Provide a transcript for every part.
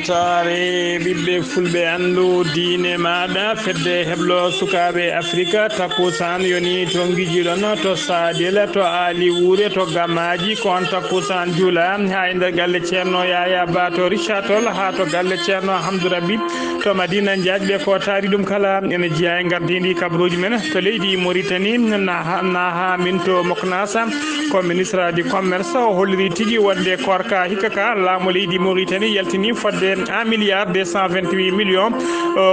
ɓamtare ɓiɓɓe fulɓe andu diine maɗa fedde heblo sukaɓe afrique takkusan yoni to guijiɗon to sadel to ali wuure to gamaji ko on takkusan juula ha e nder galle ceerno yaya ba to richard toll ha to galle ceerno hamdou rabbi to madina diaƴɓe ko taari ɗum kala ene jeeya e gardidi kabruji men to leydi mauritanie naha min to moknasa ko ministre du commerce o holliri tigui wonde korka hikaka laamu leydi mauritanie yaltini fodde 1 milliard 228 millions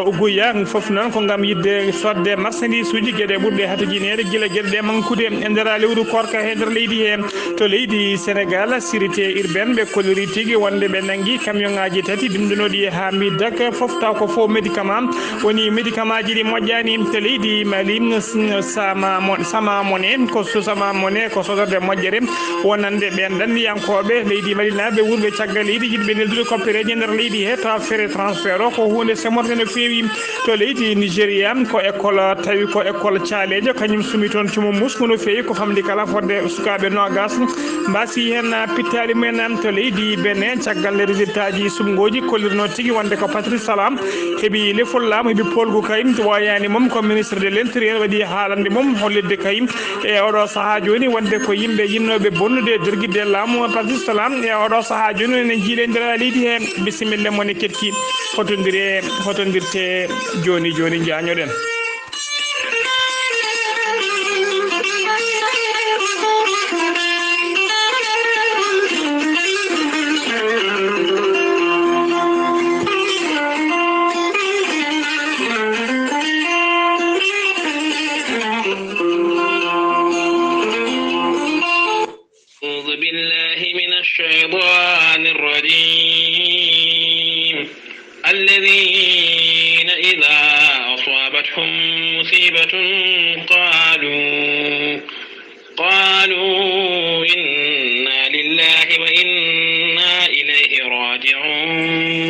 uguya foof noon ko gam yidde sodde marchandise uji gueɗe ɓurɗe hatojinede guila gueɗe ɗe mankude e nder lewru korka e nder leydi he to leydi sénégal sécurité urbaine ɓe kolliri tigui wonde ɓe nangui camion ngaji tati dimdinoɗi ha middak foof taw ko faux médicament woni médicament ji ɗi moƴƴani to leydi mali sama mone ko sama mone ko sodorde moƴƴere wonande ɓen dandiyankoɓe leydi mali naɓe wurɓe caggal leydi jiɗɓe neldude koppereji nder leydi he taw fere transfert o ko hunde semorde no fewi to leydi nigéria ko école tawi ko école caalejo kañum sumi toon cumo musku no fewi ko famdi kala fodde sukaɓe nogas mbasi hen pittali mumen to leydi benin caggal résultat ji sumgoji kollirno tigui wonde ko patrice salam heeɓi lefol laamu heeɓi polgu kayim woyani moom ko ministre de l' intérieur waɗi haalande moom hollidde kayim e oɗo saaha joni wonde ko yimɓe yinnoɓe bonnude jorguidde laamu patrice salam e oɗo saaha joni ene jiiɗe nder leydi he bisimilla mone ketki hotodirte joni jañoɗen الشيطان الرجيم الذين إذا أصابتهم مصيبة قالوا إنا لله وإنا إليه راجعون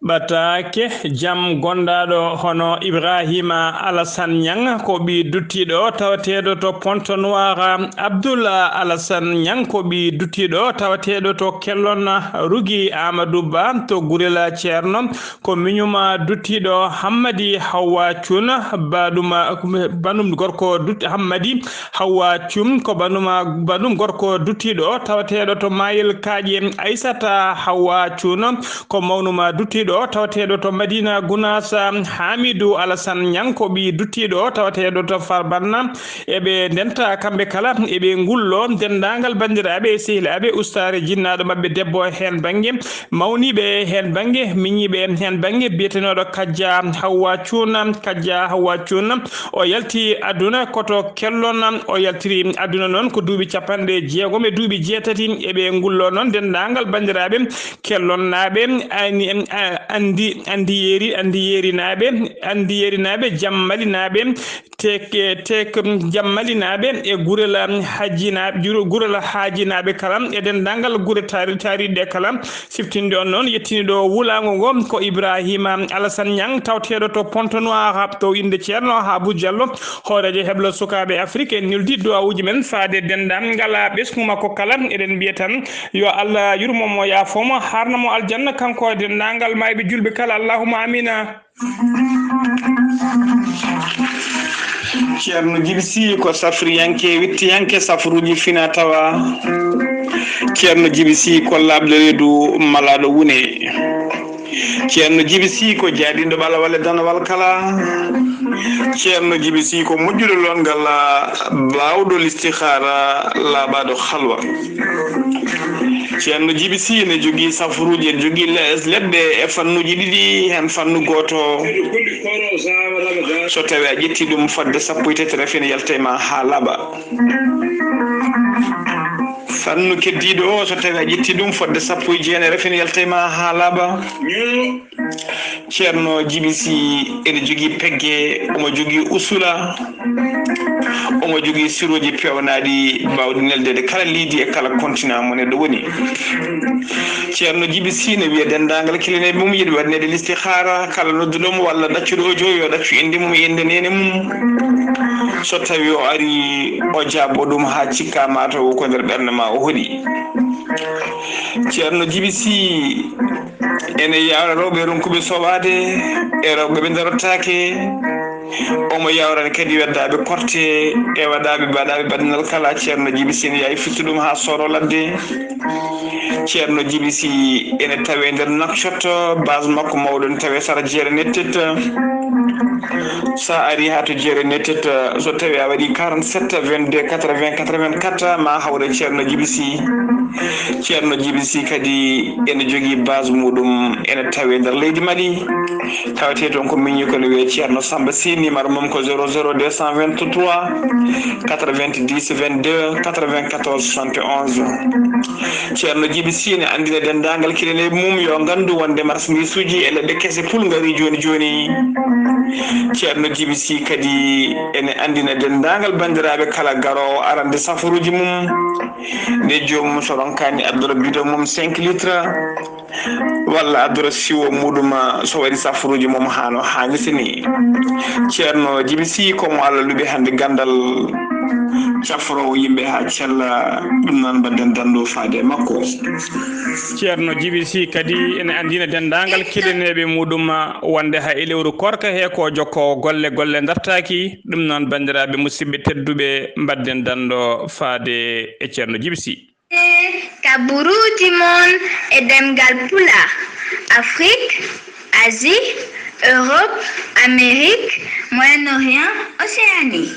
batake jam gondaɗo hono ibrahima alassane niang ko ɓi duttiɗo tawateɗo to ponto noir abdoullah alassane niang ko ɓi duttiɗo tawateɗo to kellon rugui amadou ba to gurela ceerno ko miñuma duttiɗo hammadi hawwa thioun banum gorko hammadi hawwa thioum ko banum gorko duttiɗo tawateɗo to mayel kaaƴe aissata hawwa thioun ko mawnuma duttiɗo tawateɗo to madina gounas hamidou alassane niang ko ɓi duttiɗo tawateɗo to farbanna eɓe denta kamɓe kala eɓe ngullo dendagal bandiraɓe sehilaɓe ustare jinnaɗo mabɓe debbo hen banggue mawniɓe hen banggue miñiɓe hen banggue biyetenoɗo kadja hawwa thioun o yalti aduna koto kellon o yaltiri aduna noon ko duuɓi capanɗe jeegom e duuɓi jeetati eɓe ngullo noon dendagal bandiraɓe kellon naɓe andi yeri naɓe jammali naɓe tek jammali naɓe e gurel haaji naɓe kala e dendagal gure tariɗe kala siftinde on noon yettini ɗo wulago ngo ko ibrahima alassane niang tawteɗo to ponto noir to inde ceerno habou diallo hoorejo heblo sukaɓe afrique en nildi duwawuji men faade dendagal ɓesgu makko kala eɗen mbiya tan yo allah yurmomo yaafomo harnamo aljanna kanko dendagal mayɓe julɓe kala allahumma amina ceerno djiby sy ko safriyanke wittiyanke safruji fina tawa ceerno djiby sy ko labɗo reedu malaɗo wune ceerno djiby sy ko jaaɗiɗo ɓala walle danawal kala ceerno djiby sy ko moƴƴuɗo longal bawɗo listihara laaɓaɗo halwa ceerno djiby sy ne jogui safruji en jogui leɗɗe e fannuji ɗiɗi hen fannu goto so tawi a ƴetti ɗum fodde 17 rafine yalta ma ha laaɓa fannu keddiɗo o so tawi a ƴetti ɗum fodde 19 rafine yalta ma ha laaɓa ceerno djiby sy ene jogui pegge omo jogui usula omo jogui siroji pewnaɗi mbawɗi neldede kala leydi e kala continent mo neɗɗo woni ceerno djiby sy ne wiya dendagal kilineɓe mum yiɗi waɗnede listihara kala nodduɗomo walla ɗaccuɗo o joyi yo ɗaccu inde mum e inde nene mum so tawi o ari o jabbo ɗum ha cikka mataw ko nder ɓernde ma o hoɗi ceerno Djiby Sy ene yawra rewɓe ronkuɓe soɓade e rewɓe ɓe darotake omo yawrani kadi weddaɓe korte e waɗaɓe mbaɗaɓe baɗinal kala ceerno Djiby Sy ne yawi firtu ɗum ha soro ladde ceerno Djiby Sy ene tawe nder Nouakchott base makko mawɗo ne tawe sara jeere nettet sa ari ha to jeere nettet so tawi a waɗi 47 22 80 84 ma hawre ceerno Djiby Sy ceerno Djiby Sy kadi ene jogui base muɗum ene tawe nder leydi Mali tawete toon ko miñi kono wiye ceerno Samba Sy numéro mum ko 00 223 90 22 94 71 ceerno Djiby Sy ne andina dendagal kiɗene mum yo gandu wonde marchandise uji e leɗɗe kese pul ngari joni joni ceerno Djiby Sy kadi ene andina dendagal bandiraɓe kala garowo arande safaruji mum nde jomum so ronkani addora bidon mum 5 litres walla addora siwo muɗum so waɗi safaruji mum hano hannirta ni ceerno Djiby Sy komo Allah luɓi hande gandal cafrowo yimɓe ha cella ɗum noon mbadden dando faade makko ceerno Djiby Sy kadi ene andina dendagal keɗeneɓe muɗum wonde ha e lewru korka he ko jokkowo golle dartaki ɗum noon bandiraɓe musidɓe tedduɓe mbadden dando faade e ceerno Djiby Sy kaburuji mon e demgal pula Afrique Asie Europe Amérique Moyen-Orient Océanie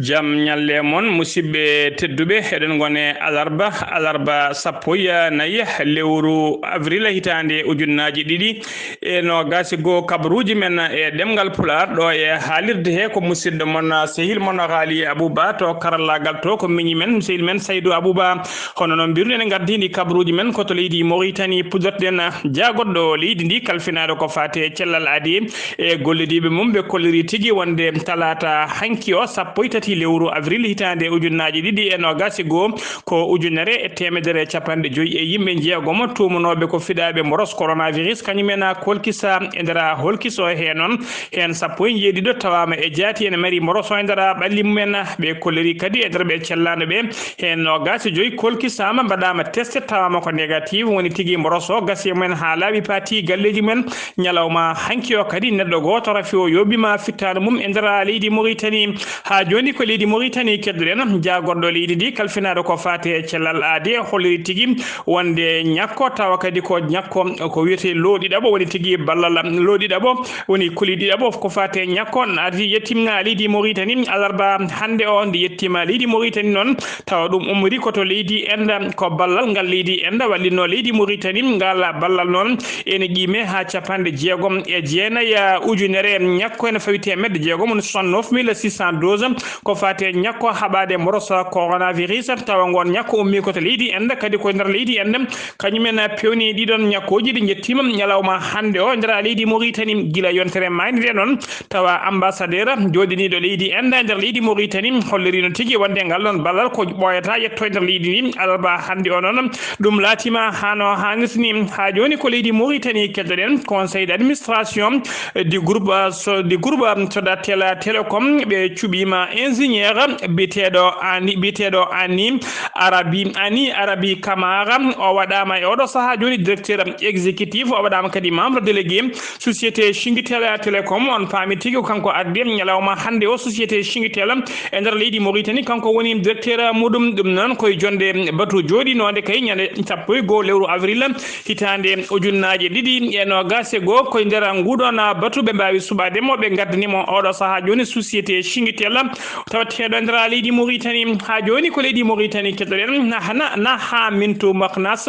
jam ñalle mon musidɓe tedduɓe eɗen gone alarba sappo nayi lewru avril hitande ujunnaji ɗiɗi e no gasi go kabaruji men e ɗemgal pular ɗo e haalirde he ko musidɗo mon sehil mon haali Abouba to karallagal to ko miñi men sehil men Saydou Abouba hono noon mbirɗen gardini kabaruji men koto leydi Mauritanie pudorɗen jagoɗɗo leydi ndi kalfinade ko fate cellal adi e gollidiɓe mum ɓe kolliri tigui wonde talata hanki o sappo tati lewru avril hitande ujunnaji ɗiɗi e no gasi go ko ujunere e temedere capanɗe joyyi e yimɓe jeegomo tumanoɓe ko fiɗaɓe moros coronavirus kañumen kolkisa e ndera holkiso he noon hen sappo e jeeɗiɗo tawama e jaati ene mari moros o e ndera ɓalli mumen ɓe kolliri kadi e nder ɓe cellano ɓe hen no gasi joyyi kolkisama mbaɗama test tawama ko négative woni tigui moros o gasi mumen ha laaɓi pati galleji men ñalawma hanki o kadi neɗɗo goto rafi o yoɓima fittano mum e ndera leydi Mauritanie ha joni ko leydi Mauritanie keddoɗen jagorɗo leydi ndi kalfinade ko fate cellal aade holliri tigui wonde ñakko tawa kadi ko ñakko ko wiyete looɗiɗaɓo woni tigui ballal looɗiɗaɓo woni kuliɗiɗaɓo ko fate ñakko ardi yettimna leydi Mauritanie alarba hande o ndi yettima leydi Mauritanie noon tawa ɗum ummori koto leydi enda ko ballal ngal leydi enda wallino leydi Mauritanie ngal ballal noon ene qiime ha capanɗe jeegom e jeenaya ujunere ñakko ene fawi temedde jeegom woni 69 612 ko fate ñakko haɓade morosa coronavirus tawa gon ñakko ummi koto leydi enda kadi ko nder leydi enda kañumen pewni ɗiɗon ñakkoji ɗi jettima ñalawma hande o nder leydi Mauritanie gila yontere maynide noon tawa ambassadeur joɗiniɗo leydi enda nder leydi Mauritanie hollirino tigui wonde ngal ɗon ballal ko ɓoyata yetto nder leydi ni alarba hande o noon ɗum laatima hano hannirtini ha joni ko leydi Mauritanie keddoɗen conseil d' administration du groupe Sodatel télécom ɓe cuɓima ingénieur biteɗo Ani Arabi Camara o waɗama e oɗo saaha joni directeur exécutif o waɗama kadi membre délégué société Chinguitel télécom on paami tigui kanko addi ñalawma hande o société Chinguitel e nder leydi Mauritanie kanko woni directeur muɗum ɗum noon koye jonde batu jooɗi nonde kay ñande 1 lewru avril hitande ujunnaji ɗiɗi e nogas e goho koye nder nguɗon batu ɓe mbawi suɓademo ɓe gaddanimo oɗo saaha joni société Chinguitel tawateɗo nder leydi Mauritanie ha joni ko leydi Mauritanie keddoɗen na ha Mintou Maknas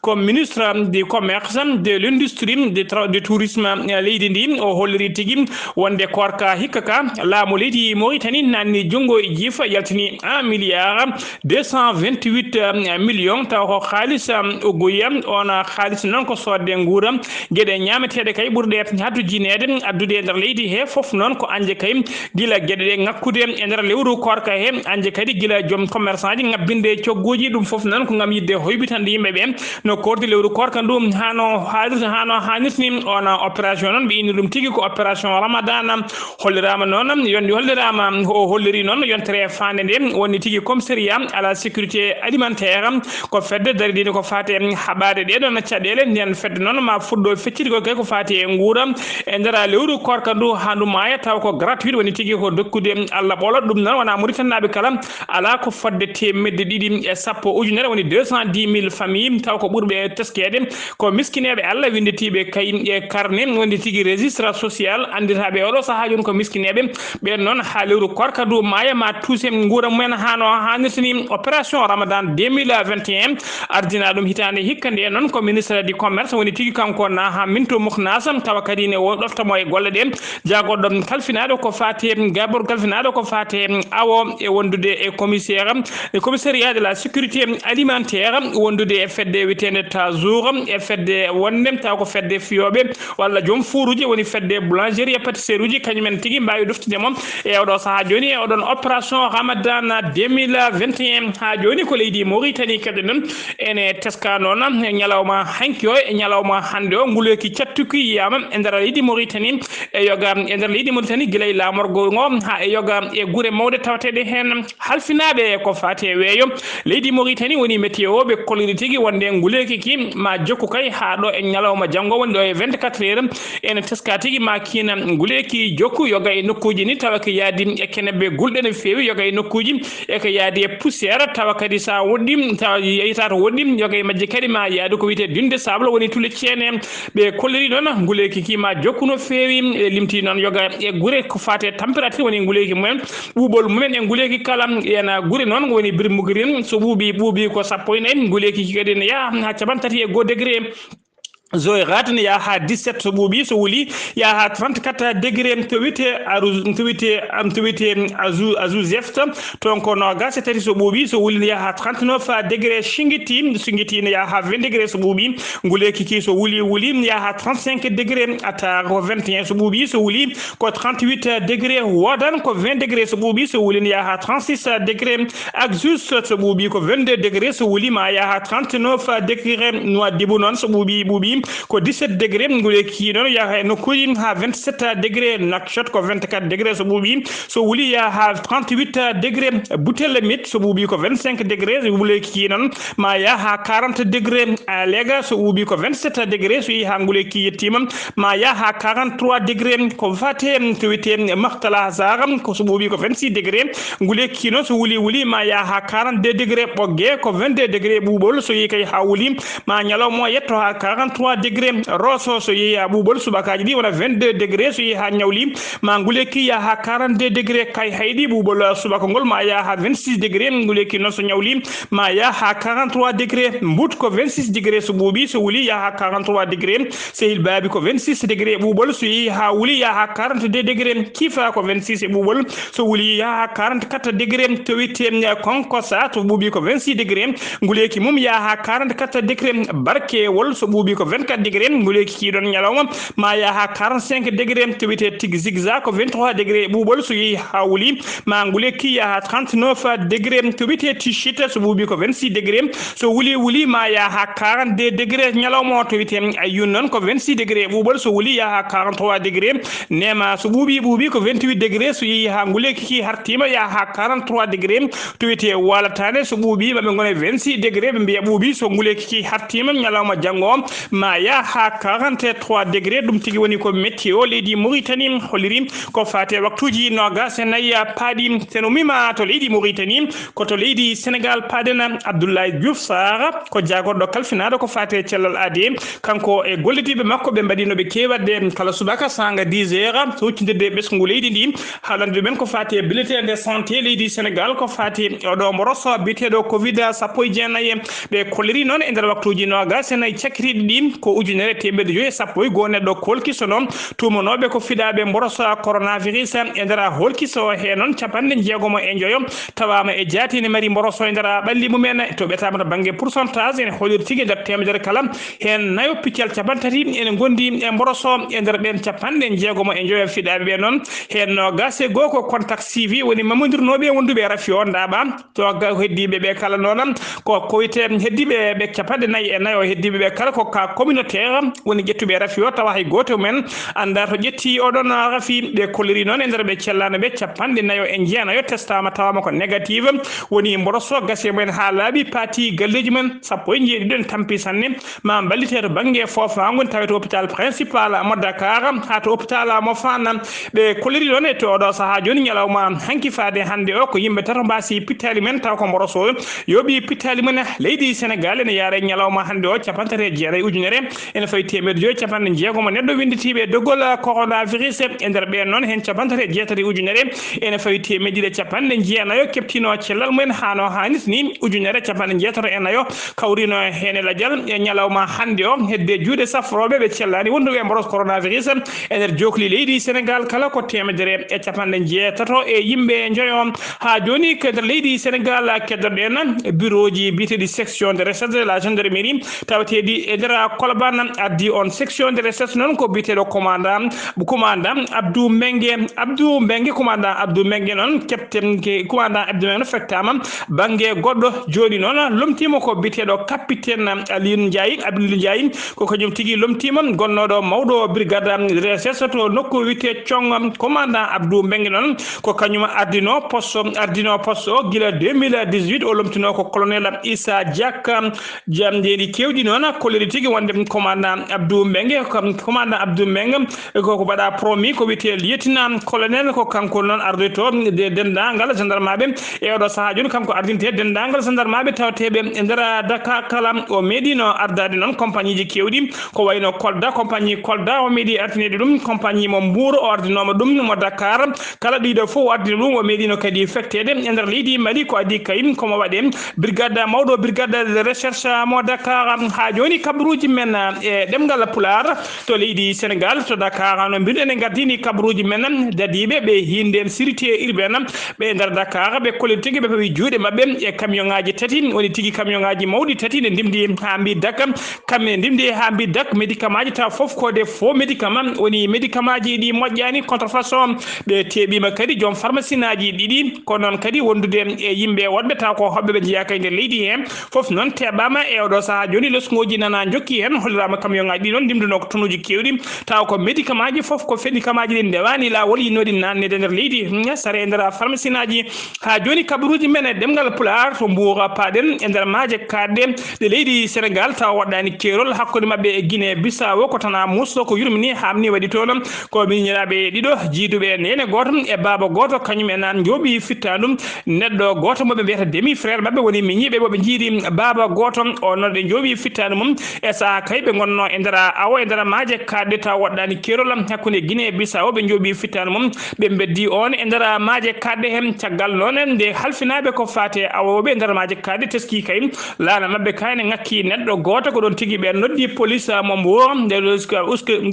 ko ministre du commerce de l'industrie du tourisme leydi ndi o holliri tigui wonde korka hikka ka laamu leydi Mauritanie nanni junggo e jiifa yaltini 1 milliard 228 millions taw ko halis ugoya on halis non ko sodde nguura gueɗe ñameteɗe kay ɓurde hattu jinede addude nder leydi he foof noon ko anje kay gila gueɗe ɗe ngakkude e nder lewru korka he anje kadi gila joom commerçant ji ngabbinde cogguji ɗum fof nan ko ngam yidde hoybitande yimɓeɓe no kordi lewru korka ndu hano hannirni on opération noon ɓe inni ɗum tigi ko opération ramadan hollirama noon yondi hollirama o holliri noon yontere fande nde woni tigi commissariat à la sécurité alimentaire ko fedde daridini ko fate haɓade ɗeɗon caɗele nden fedde noon ma fuɗɗo feccidi ko kay ko fate e guura e nder lewru korka ndu ha ndu maya taw ko gratuit woni tigi ko dokkude Allah ɓolo ɗum noon wona Mauritanaɓe kala ala ko fodde temedde ɗiɗi e sappo ujunere woni 210 000 famille taw ko ɓurɓe teskede ko miskineɓe Allah windetiɓe kay e carnet woni tigi registre social andiraɓe oɗo saaha joni ko miskineɓe ɓen noon ha lewru korka ndu maya ma tuuse guura mumen hano hannirtini opération ramadan 2021 ardina ɗum hitande hikka nde noon ko ministre du commerce woni tigi kanko na ha minto muknas tawa kadi ne ɗoftamo e golle ɗe jagoɗo kalfinaɗo ko fate gabor kalfinaɗo ko fate awo e wondude e commissariat de la sécurité alimentaire wondude e fedde witende tajour e fedde wonde taw ko fedde fiyoɓe walla joom fuuruji woni fedde boulangerie et pâtisserie uji kañumen tigui mbawi doftude mom e oɗo saaha joni e oɗon opération ramadan 2021 ha joni ko leydi Mauritanie kadi noon ene teska noon e ñalawma hanki o e ñalawma hande o nguleki cattuki yiyama e nder leydi Mauritanie e yoga e nder leydi Mauritanie guila e lamorgo ngo ha e yoga e guure mawɗe tawateɗe hen halfinaɓe ko fate weeyo leydi Mauritanie woni météo ɓe koliri tigui wonde nguleki ki ma jokku kay ha ɗo e ñalawma janggo woni ɗo e 24 heures ene teska tigui ma kina nguleki jokku yoga e nokkuji ni tawa ko yaadi e kenebbe gulɗe no fewi yoga e nokkuji e ko yaadi e poussiére tawa kadi sa woɗɗi tawa yeyata to woɗɗi yoga e majje kadi ma yaadu ko wiyete dune de sable woni tule ceene ɓe kolliri noon nguleki ki ma jokku no fewi e limti noon yoga e guure ko fate température woni nguleki mumen ɓuuɓol mumen e nguleki kala ena guure noon woni birmugirin so ɓuuɓi ko sappo e nayyi nguleki ki kadi ne yaaha ha capan tati e 1 degré zoe ratne ya ha 17 so ɓuuɓi so wuli ya ha 34 degré to wiyete azuzeft toon ko nogas e tati so ɓuuɓi so wuli ya ha 39 degré singiti ne ya ha 20 degré so ɓuuɓi nguleki ki so wuli ya ha 35 degré ata ko 21 so ɓuuɓi so wuli ko 38 degré wodan ko 20 degré so ɓuuɓi so wuli ya ha 36 degré axus so ɓuuɓi ko 22 degré so wuli ma ya ha 39 degré Nouadhibou noon so ɓuuɓi ko 17 degré nguleki noon yaha e nokkuji ha 27 degré Nouakchott ko 24 degré so ɓuuɓi so wuli ya ha 38 degré Boutellemit so ɓuuɓi ko 25 degré so nguleki noon ma ya ha 40 degré Lega so ɓuuɓi ko 27 degré so yi ha nguleki yettima ma ya ha 43 degré ko fate to wiyete Mahtala Hazar ko so ɓuuɓi ko 26 degré nguleki noon so wuli ma ya ha 42 degré Ɓogge ko 22 degré ɓuuɓol so yi kay ha wuli ma ñalawma yetto ha 43 degré Rosso so yi ha ɓuuɓol subakaji ɗi wona 22 degré so yi ha ñawli ma nguleki ya ha 42 degré kay hayɗi ɓuuɓol subaka ngol ma ya ha 26 degré nguleki noon so ñawli ma ya ha 43 degré Mbut ko 26 degré so ɓuuɓi so wuli ya ha 43 degré Sehil Babi ko 26 degré ɓuuɓol so yi ha wuli ya ha 42 degré Kifa ko 26 e ɓuuɓol so wuli ya ha 44 degré to witte Konkosa to ɓuuɓi ko 26 degré nguleki mum ya ha 44 degré Barkewol so ɓuuɓi ko 24 degré nguleki kiɗon ñalawma ma ya ha 45 degré to wiyete tig zigza ko 23 degré ɓuuɓol so yeehi ha wuli ma nguleki ya ha 39 degré to wiyete Tichit so ɓuuɓi ko 26 degré so wuli ma ya ha 42 degré ñalawma to wiyete Ayoun noon ko 26 degré ɓuuɓol so wuli ya ha 43 degré Nema so ɓuuɓi ko 28 degré so yeehi ha nguleki ki hartima ya ha 43 degré to wiyete Walatane so ɓuuɓi maɓe gone 26 degré ɓe mbiya ɓuuɓi so nguleki ki hartima ñalawma janggo ma ya ha 43 degré ɗum tigi woni ko météo leydi Mauritanie holliri ko fate waktuji nogas e nayyi paaɗi seno mima to leydi Mauritanie koto leydi Sénégal paaden Abdoulaye Diouf Sarr ko jagorɗo kalfinaɗo ko fate cellal ade kanko e gollitiɓe makko ɓe mbaɗinoɓe kewatde kala subaka sanga 10 heures so huccidirde ɓesgu leydi ndi haalande men ko fate bulletin de santé leydi Sénégal ko fate oɗo moroso biteɗo covid 19 ɓe kolliri noon e nder waktuji nogas e nayyi cakkitiɗi ɗi ko ujunere temedde joyi sappo e goo neɗɗo kolkiso noon tumanoɓe ko fiɗaɓe mboroso coronavirus e nder holkiso he noon capanɗe jeegomo e joyo tawama e jaatine mari mboroso e nder ɓalli mumen to ɓetama to banggue pourcentage ene holliri tigui nder temedere kala hen nayo piccal capantati ene gondi e mboroso e nder ɓen capanɗe jeegomo e joyo fiɗaɓe ɓe noon hen no gase goo ko contact suivi woni mamodirnoɓe wonduɓe rafi o ndaɓa to heddiɓe ɓe kala noon ko wiyete heddiɓe ɓe capanɗe nayyi e nayo heddiɓe ɓe kala ko ka communautaire woni ƴettuɓe rafi o tawa hay goto men anda to ƴetti oɗon rafi ɓe kolliri noon e nder ɓe cellano ɓe capanɗe nayo e jeenayo testama tawama ko négative woni mboroso gase mumen ha laaɓi paati galleji men sappo e jeeɗiɗo en tampi sanne ma ballite to banggue fofago tawi to hôpital principal mo Dakar ha to hôpital mo Fann ɓe kolliri noon e to oɗo saaha joni ñalawma hanki faade hande o ko yimɓe tato mbasi pittali men taw ko mboroso yooɓi pittali men leydi Sénégal ene yaara ñalawma hande o capantati e jeenayyi ujunere ene fawi temedde joyi capanɗe jeegomo neɗɗo winditiɓe doggol coronavirus e nder ɓen noon hen capantati e jeetati ujunere ene fawi temedde ɗiɗi capanɗe jeenayo keptino cellal mumen hano hannit ni ujunere capanɗe jeetato e nayo kawrino hen e ladial e ñalawma hande o hedde juuɗe safroɓe ɓe cellani wonduɓe mboros coronavirus e nder jokli leydi Sénégal kala ko temedere e capanɗe jeetato e yimɓe joyo ha joni ko nder leydi Sénégal keddoɗen bureau ji biteɗi section de recherche de la gendarmerie tawateɗi e nder Colobane addi on section de recherche noon ko biteɗo commandant Abdou Mbengue commandant Abdou Mbengue noon capitaine commandant Abdou Mbengue fektama banggue goɗɗo joni noon lomtima ko biteɗo capitaine Aliou Ndiaye ko kañum tigui lomtima gonnoɗo mawɗo brigade recherche to nokku wite cong commandant Abdou Mbengue noon ko kañum ardino poste o gila 2018 o lomtino ko colonel Issa Diak jamdeli kewɗi noon kolliri tigui wonde commandant Abdou Mbengue ko baɗa promis ko wiyete lieutenant colonel ko kanko noon ardito de dendagal gendarmeɓe e oɗo saaha joni kanko ardinte dendagal gendarmeɓe tawateɓe e nder Dakar kala o meeɗino ardade noon compagnie ji kewɗi ko wayno Kolda compagnie Kolda o meeɗi artinede ɗum compagnie mo Mbour o ardinoma ɗum mo Dakar kala ɗiɗo fof o ardino ɗum o meeɗino kadi fektede e nder leydi Mali ko addi kayim komo waɗe mawɗo brigade de recherche mo Dakar ha joni kabaruji men e ɗemgal Pulaar to leydi Sénégal to Dakar no mbiɗen en gardini kabaruji men dadiɓe ɓe hinde sécurité urbaine ɓe nder Dakar ɓe kolli tigui ɓe pawi juuɗe mabɓe e camion ngaji tati woni tigui camion ngaji mawɗi tati ne ndimdi ha mbi dak kamɓe ndimdi ha mbi dak médicament ji taw foof kode faux médicament woni médicament ji ɗi moƴƴani contrefaçon ɓe teɓima kadi joom pharmacie naji ɗiɗi ko noon kadi wondude e yimɓe wonɓe taw ko hoɓɓe ɓe jeeya kay nder leydi he foof noon teɓama e oɗo saaha joni lesgoji nana jokki hen hollirama camion ngaji ɗi noon ndimduno ko tonuji kewɗi taw ko médicament ji foof ko médicament ji ɗi ndewani lawol yinnoɗi nannede nder leydi sara e nder pharmacie naji ha joni kabaruji men e ɗemgal Pulaar to Mbour paɗen e nder maaje kaɗɗe ɗe leydi Sénégal taw waɗɗani keerol hakkude mabɓe e Guinée Bissau ko tana musto ko yurmini hamni waɗi toon ko miñiraɓe ɗiɗo jiiduɓe nene goto e baba goto kañum e nan jooɓi fittandum neɗɗo goto moɓe mbiyata demi frère mabɓe woni miñiɓe moɓe jiidi baba goto o noon ɗe jooɓi fittande mum e saaha kay ɓe gonno e nder awo e nder maaje kaɗɗe taw waɗɗani keerol hakkude Guinée Bissau ɓe jooɓi fittande mum ɓe beddi on e nder maaje kaɗɗe hen caggal noon nde halfinaɓe ko fate awoɓe e nder maaje kaɗɗe teski kay laana mabɓe kayne ngakki neɗɗo goto ko ɗon tigui ɓe noddi police mo Mbour nde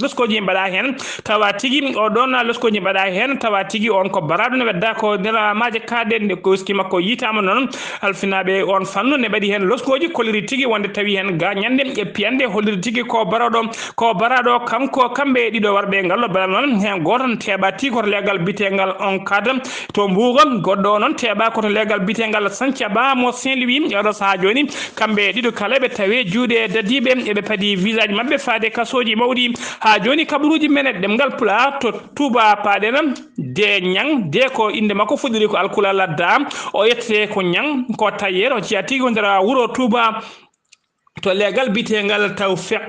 loskoji mbaɗa hen tawa tigui o ɗon loskoji mbaɗa hen tawa tigui on ko baraɗo ne wedda ko nder maaje kaɗɗe nde koski makko yitama noon halfinaɓe on fannu ne ɓaɗi hen loskoji kolliri tigui wonde tawi hen gañande e piyande holliri tigui ko baraɗo kanko kamɓe ɗiɗo warɓe ngallo bala noon hen goto teɓa tigui koto legal bitegal on cadre to Mbour goɗɗo noon teɓa koto legal bitegal Santhiaba mo Saint-Louis oɗo saaha joni kamɓe ɗiɗo kala ɓe tawe juuɗe dadiɓe eɓe paadi visage mabɓe faade kasoji mawɗi ha joni kabaruji men e ɗemgal Pulaar to Touba paɗen de Niang de ko inde makko fuɗɗiri ko alkulala dam o yettete ko Niang ko tailleur o jeeya tigui nder wuuro Touba to legal bitegal Tawfeq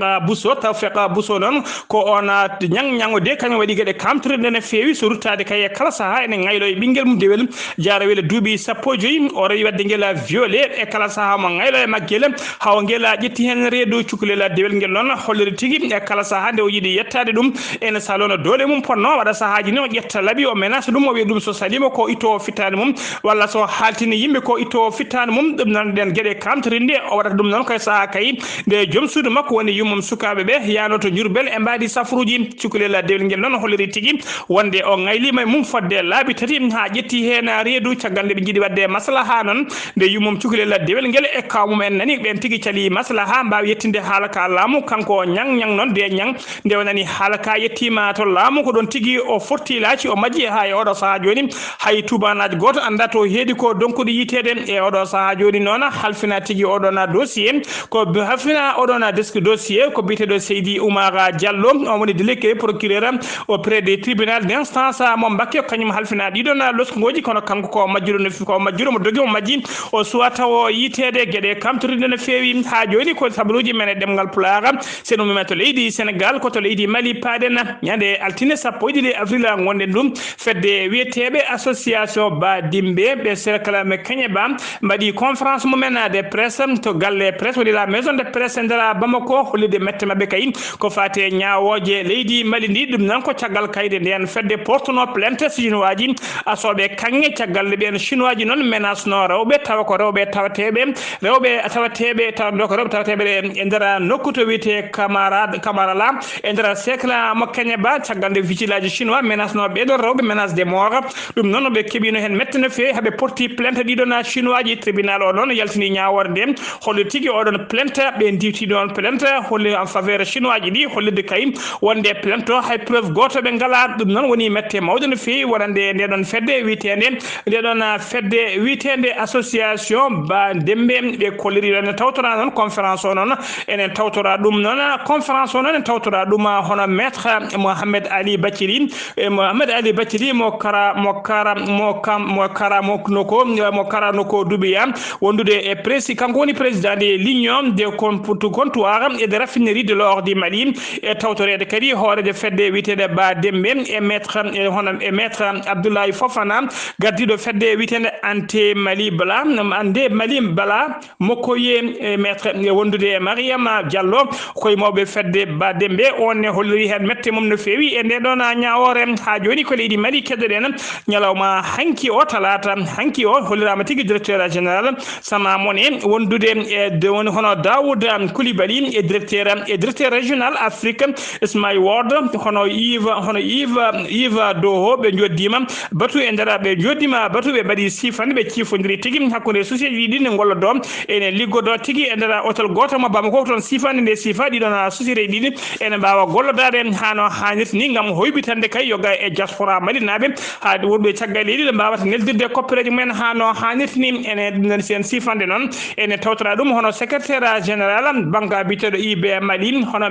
Bousso noon ko on ñang de kañum waɗi gueɗe kamtorede ne feewi so ruttade kay kala saaha ene ngaylo e ɓinguel mum dewel jara wele duuɓi 15 o rewi wadde guela violé e kala saaha mo ngaylo e maggel haw guela ƴetti hen reedu cukalel dewel ngel noon holliri tigui e kala saaha nde o yiiɗi yettade ɗum ene salono doole mum ponno waɗa saahaji ni o ƴetta laaɓi o menace ɗum o wiya ɗum so salima ko itto fittade mum walla so haltini yimɓe ko itto fittade mum ɗum nan ɗen gueɗe kamtorinde o waɗata ɗum noon koye saaha kay kay de jom suudu makko woni yummum sukabe be yaano to Jurbel e mbaadi safruji cukalel dewel ngel non holliri tigi wonde o ngaylima mum fodde laabi tati ha jetti hen reedu caggal de be jidi wadde maslaha non de yummum cukalel dewel ngel e kawmum en nani ben tigi cali maslaha mbaawi yettinde halaka laamu kanko nyang non de nyang de wonani halaka yettima to laamu ko don tigi o forti laaci o majji ha e odo saha joni hay tubanaji goto anda to heedi ko donkude yitede e odo saha joni non halfina tigi odo na dossier ko halfina odo na desk dossier ko bitedo Seydi Oumar Diallo on woni délégué procureur auprès des tribunal d'instance mo Mbacké kanyum halfina dido na loskongoji kono kanko ko majjuro no ko majjuro mo dogi mo majji o suwata o yitede gede kamtorinde no fewi ha joni ko sabruji men demgal pulaga seno mi meto leydi Sénégal ko to leydi Mali paden nyande altine sappo e avril ngonde dum fedde wietebe association ba dimbe be cercle me kanyeba mbadi conférence mumen de presse to galle presse woni la maison de presse ndara Bamako holide mette mabbe kay ko fate nyaawoje leydi Mali ndi dum nan ko tagal kayde den fedde portuno plainte chinoisaji asobe kange tagal be chinoisaji non menace no rewbe taw ko rewbe tawtebe taw do ko rewbe tawtebe e ndara nokkuto wiete camarala e ndara cercle mo kanyeba tagal de vigilage chinois menace no be do rewbe menace de mort dum non be kebino hen mettene fe habe porti plainte di do na chinoisaji tribunal o non yaltini nyaaworde holli tigi odon plainte be diwti don plainte holli en faveur chinoisaji di holli de kay wonde plainte hay preuve goto be ngala dum non woni mette mawdene fi wonande de don fedde wiitende de don fedde wiitende association ba dembe be kolliri don tawtora non conférence non enen tawtora dum non conférence non en tawtora dum hono maître Mohamed Ali Bathily mo kara noko dubiya wondude e presi kanko woni président de l'union de comptoir et de raffinerie de l'or du Mali e tawtorede kadi hoore de fedde witede ba dembe e maître Abdoulaye Fofana gardido fedde witede ante Mali bala ande Mali bala mokoye e maître wondude Mariama Diallo koy mawbe fedde ba dembe on holliri hen mette mum no fewi e nde don nyaawore ha joni ko leydi Mali keddoden nyalawma hanki o talata hanki o hollirama tigi directeur général sama moni wondude e de woni hono Daoud Coulibaly e directeur régional Afrique Ismail Ward hono Yves Doho be joddima batu e ndara be joddima batu be badi sifande be cifondiri tigi hakkunde société di ne gollo dom ene liggodo tigi e ndara hotel goto mo Bamako ton sifande de sifadi don société di ene bawa gollodade hano hanit ni ngam hoybitande kay yoga e diaspora malinabe ha wonbe caggali di mbawata neldirde koppereji men hano hanit ni ene sen sifande non ene tawtora dum hono secrétaire général banque bitedo IB Mali hono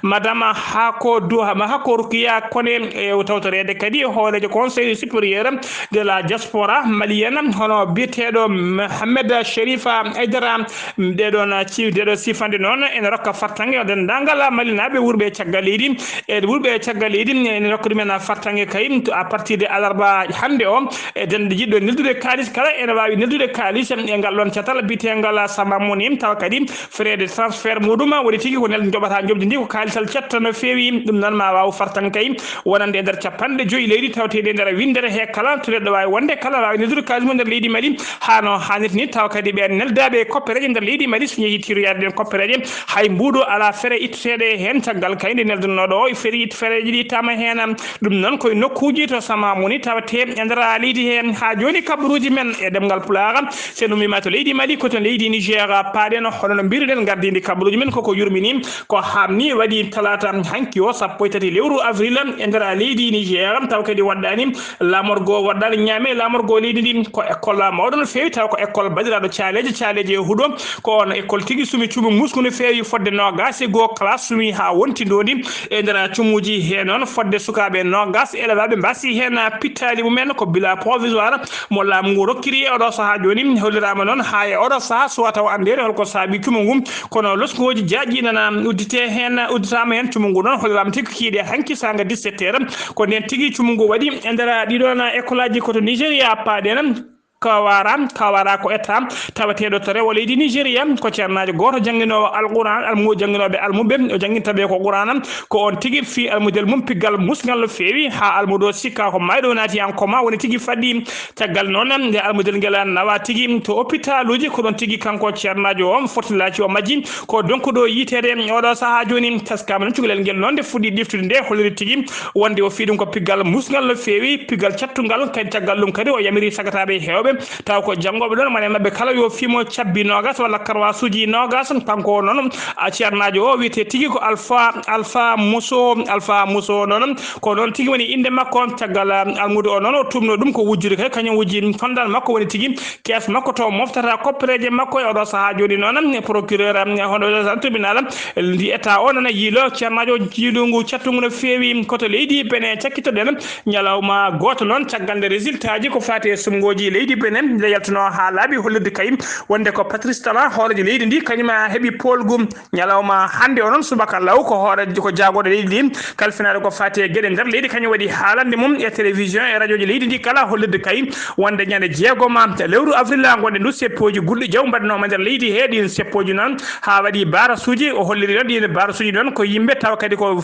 madame hako rukiya kone e tawtorede kadi hoolejo conseil supérieur de la diaspora malienne hono bitedo Mohamed Sherifa Aidara de don ciwdedo sifande non en rokka fartange den dangala malinabe wurbe caggalidi e wurbe caggalidi en rokkude men fartange kay à partir de alarba hande o e den jiddo neldude kalis kala en wawi neldude kalis e ngalon catal bitengal sama moni taw kadi frais de transfert muduma woni tigi ko nel jobata jobdi ndi ko kalisal cetta no fewi dum nan ma waw fartan kay wonande der capande joyi leydi tawtede der windere he kala to der wawi wonde kala wawi neldude kalis mo der leydi Mali hano hanit ni taw kadi be neldabe koppereje der leydi Mali so yehi tiru yarde koppereje hay mbudo ala fere ittede hen tagal kayde nelduno do feri it fereji di tama hen dum non koy nokkuji to sama moni tawte endara leydi hen ha joni kabruji men e demgal pulaga seno mi mato leydi Mali ko to leydi Niger paden hono birden gardindi kabruji men koko yurmini ko hamni wadi talata hanki o sappo tati lewru avril endara leydi Niger taw kadi waddani lamorgo waddal nyame lamorgo leydi din ko école mawdon fewi taw ko école badirado challenge hudo ko on école tigi sumi cumu muskuno fewi fodde no gasi go classe sumi ha wonti dodi endara cumuji he non fodde sukabe no gas elevabe mbasi hen pitali mumen ko bila provisoire mo lamgo rokkiri odo saha joni hollirama non ha e odo saha so taw andere holko sabi cumugum kono loskoji jaaji nana uddite hen udditama hen cumugo non hollirama tigi kiide hanki sanga 17h ko nen tigi cumugo wadi endara didona école aji ko to Nigeria paden kawara ko etam tawateɗo to rewo leydi Nigeria ko ceernajo goto jangguinowo alquran almu jangguinoɓe almuɓe o jangguintaɓe ko qur'anam ko on tigui fi almudel mum piggal musgal no fewi ha almudo sikka ko mayɗo naati en koma woni tigui faɗɗi caggal noon nde almudel ngel nawa tigui to hôpital uji ko ɗon tigui kanko ceernajo o fotillaci o majji ko donc ɗo yitede oɗo saaha joni taskama non cukalel ngel noon nde fuɗɗi ɗiftude nde holliri tigui wonde o fi ɗum ko piggal musgal no fewi piggal cattugal kadi caggal ɗum kadi o yamiri sagataɓe hewɓe taw ko janggoɓe ɗon mane mabɓe kala yo fimo cabbi nogas walla karwasuji nogas kanko noon ceernajo o wiyete tigui ko alpha muso noon ko noon tigui woni inde makko caggal almudo o noon o tumno ɗum ko wujjude kadi kañum wujji fondal makko woni tigui kees makko to moftata koppereje makko e oɗo saaha joni noon procureur hono tribunal ndi état o noon yiilo ceernajo jiiɗugu cattugu no fewi koto leydi Benin cakkitoɗen ñalawma goto noon caggal nde résultat ji ko fati e sumgoji leydi Benin nde yaltuno ha laaɓi hollirde kayim wonde ko Patrice Talon hoorejo leydi ndi kañuma heeɓi polgum ñalawma hande o noon subaka law ko hoorejo ko jaagoɗo leydi ndi kalfinaɗo ko fati e gueɗe nder leydi kañum waɗi haalande mum e télévision e radio ji leydi ndi kala hollirde kayim wonde ñande jeegoma lewru avril gonɗe ndu seppoji gulɗi jaw mbaɗanoma nder leydi he ɗin seppoji noon ha waɗi barasuji o holliri noon ɗin barasuji noon ko yimɓe tawa kadi ko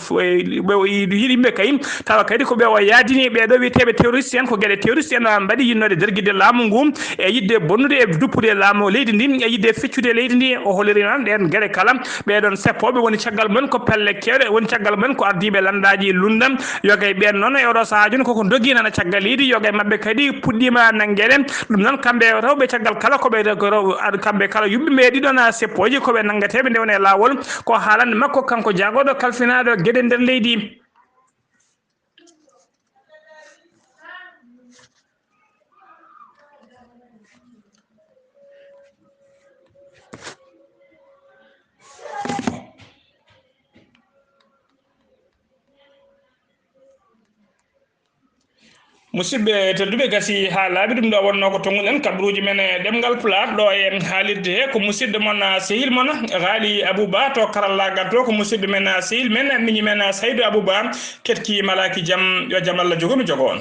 yimɓe kayim tawa kadi ko ɓe o yaadini ɓeɗo wiyeteɓe terroriste en ko gueɗe terroriste en mbaɗi yinnode derguide laamu ngu e yidde bonnude e duppude laamu leydi ndi e yidde feccude leydi ndi o holliri noon ɗen gueɗe kala ɓeɗon seppoɓe woni caggal mumen ko pelle kewɗe woni caggal mumen ko ardiɓe landaji lundam yoga e ɓen noon e oɗo saaha joni koko doguinana caggal leydi yoga e mabɓe kadi puɗɗima nangueɗen ɗum noon kamɓe rewɓe caggal kala koɓe kamɓe kala yumɓe ɓe ɗiɗon seppoji koɓe nangateɓe nde woni lawol ko haalande makko kanko jaagoɗo kalfinaɗo gueɗe nder leydi. musidɓe tedduɓe gasi ha laaɓi ɗum ɗo wonno ko tonguɗen kabaruji men e ɗemgal pulaar ɗo e haalirde he ko musidɗo mon sehil mon Ghali Abouba to karallagal to ko musidɗo men sehil men miñi men Saydou Abouba ketki malaki jaam yo jaam Allah jogomi jogo on